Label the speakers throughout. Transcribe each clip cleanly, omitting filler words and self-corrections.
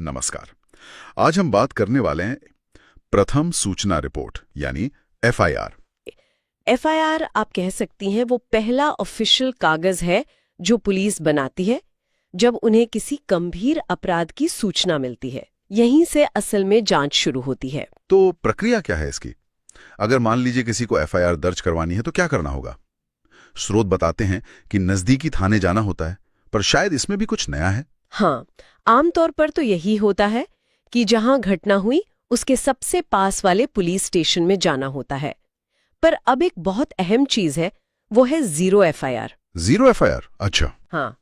Speaker 1: नमस्कार। आज हम बात करने वाले हैं प्रथम सूचना रिपोर्ट यानी एफआईआर।
Speaker 2: एफआईआर आप कह सकती हैं वो पहला ऑफिशियल कागज है जो पुलिस बनाती है जब उन्हें किसी गंभीर अपराध की सूचना मिलती है। यहीं से असल में जांच शुरू होती है।
Speaker 1: तो प्रक्रिया क्या है इसकी? अगर मान लीजिए किसी को एफआईआर दर्ज करवानी है तो क्या करना होगा? स्रोत बताते हैं कि नजदीकी थाने जाना होता है, पर शायद इसमें भी कुछ नया है।
Speaker 2: हाँ, आमतौर पर तो यही होता है कि जहां घटना हुई उसके सबसे पास वाले पुलिस स्टेशन में जाना होता है। पर अब एक बहुत अहम चीज है, वो है जीरो एफआईआर।
Speaker 1: Zero FIR? अच्छा।
Speaker 2: हाँ,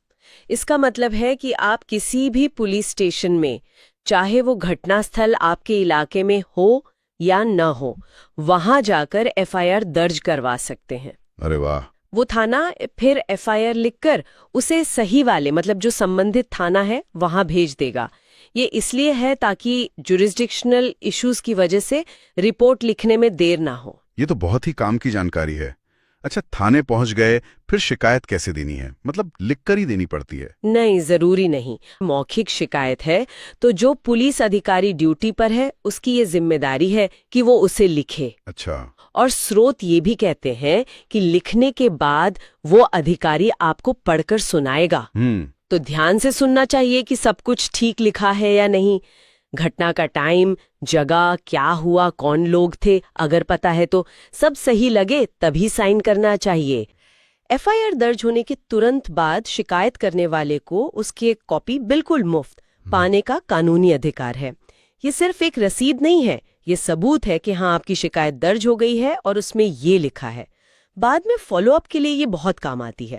Speaker 2: इसका मतलब है कि आप किसी भी पुलिस स्टेशन में, चाहे वो घटनास्थल आपके इलाके में हो या न हो, वहां जाकर एफआईआर दर्ज करवा सकते हैं।
Speaker 1: अरे वाह!
Speaker 2: वो थाना फिर एफआईआर लिखकर उसे सही वाले, मतलब जो संबंधित थाना है, वहां भेज देगा। ये इसलिए है ताकि जुरिस्डिक्शनल इश्यूज की वजह से रिपोर्ट लिखने में देर ना हो।
Speaker 1: ये तो बहुत ही काम की जानकारी है। अच्छा, थाने पहुंच गए, फिर शिकायत कैसे देनी है? मतलब लिखकर ही देनी पड़ती है?
Speaker 2: नहीं, जरूरी नहीं। मौखिक शिकायत है तो जो पुलिस अधिकारी ड्यूटी पर है उसकी ये जिम्मेदारी है कि वो उसे लिखे।
Speaker 1: अच्छा।
Speaker 2: और स्रोत ये भी कहते हैं कि लिखने के बाद वो अधिकारी आपको पढ़कर सुनाएगा। तो ध्यान से सुनना चाहिए कि सब कुछ ठीक लिखा है या नहीं। घटना का टाइम, जगह, क्या हुआ, कौन लोग थे, अगर पता है तो सब सही लगे तभी साइन करना चाहिए। एफआईआर दर्ज होने के तुरंत बाद शिकायत करने वाले को उसकी एक कॉपी बिल्कुल मुफ्त पाने का कानूनी अधिकार है। ये सिर्फ एक रसीद नहीं है, ये सबूत है कि हाँ, आपकी शिकायत दर्ज हो गई है और उसमें ये लिखा है। बाद में फॉलोअप के लिए ये बहुत काम आती है।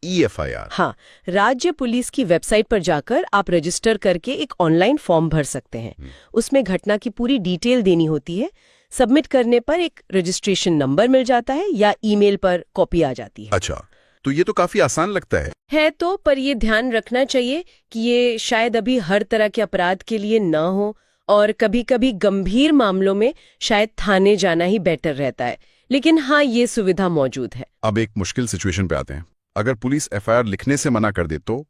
Speaker 1: ईएफआईआर?
Speaker 2: हाँ, राज्य पुलिस की वेबसाइट पर जाकर आप रजिस्टर करके एक ऑनलाइन फॉर्म भर सकते हैं। उसमें घटना की पूरी डिटेल देनी होती है। सबमिट करने पर एक रजिस्ट्रेशन नंबर मिल जाता है या ईमेल पर कॉपी आ जाती है।
Speaker 1: अच्छा, तो ये तो काफी आसान लगता है।
Speaker 2: तो पर ये ध्यान रखना चाहिए कि ये शायद अभी हर तरह के अपराध के लिए न हो, और कभी-कभी गंभीर मामलों में शायद थाने जाना ही बेटर रहता है। लेकिन हाँ, ये सुविधा मौजूद है।
Speaker 1: अब एक मुश्किल सिचुएशन पे आते हैं। अगर पुलिस एफआईआर लिखने से मना कर दे तो?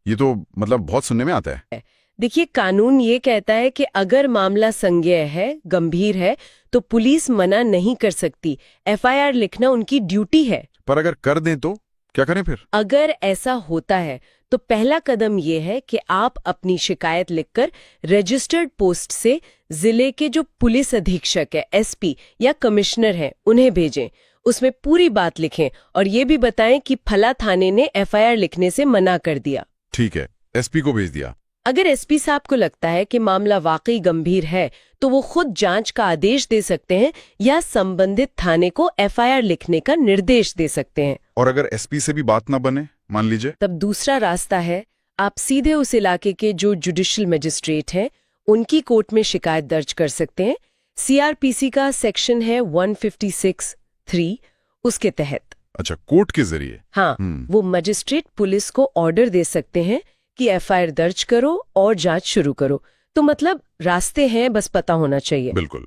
Speaker 1: ये तो मतलब बहुत सुनने में आता है।
Speaker 2: देखिए, कानून ये कहता है कि अगर मामला संज्ञेय है, गंभीर है, तो पुलिस मना नहीं कर सकती। एफआईआर लिखना उनकी ड्यूटी है।
Speaker 1: पर अगर कर दें तो क्या करें फिर?
Speaker 2: अगर ऐसा होता है तो पहला कदम ये है कि आप अपनी शिकायत लिखकर रजिस्टर्ड पोस्ट से जिले के जो पुलिस अधीक्षक है, एसपी या कमिश्नर है, उन्हें भेजें। उसमें पूरी बात लिखें और ये भी बताएं कि फला थाने ने एफआईआर लिखने से मना कर दिया।
Speaker 1: ठीक है, एसपी को भेज दिया।
Speaker 2: अगर एसपी साहब को लगता है कि मामला वाकई गंभीर है तो वो खुद जांच का आदेश दे सकते हैं या संबंधित थाने को एफआईआर लिखने का निर्देश दे सकते हैं।
Speaker 1: और अगर एसपी से भी बात ना बने, मान लीजिए,
Speaker 2: तब दूसरा रास्ता है, आप सीधे उस इलाके के जो जुडिशियल मजिस्ट्रेट हैं उनकी कोर्ट में शिकायत दर्ज कर सकते हैं। सीआरपीसी का सेक्शन है 156(3), उसके तहत।
Speaker 1: अच्छा, कोर्ट के जरिए?
Speaker 2: हाँ, वो मजिस्ट्रेट पुलिस को ऑर्डर दे सकते हैं कि एफआईआर दर्ज करो और जांच शुरू करो। तो मतलब रास्ते हैं, बस पता होना चाहिए।
Speaker 1: बिल्कुल।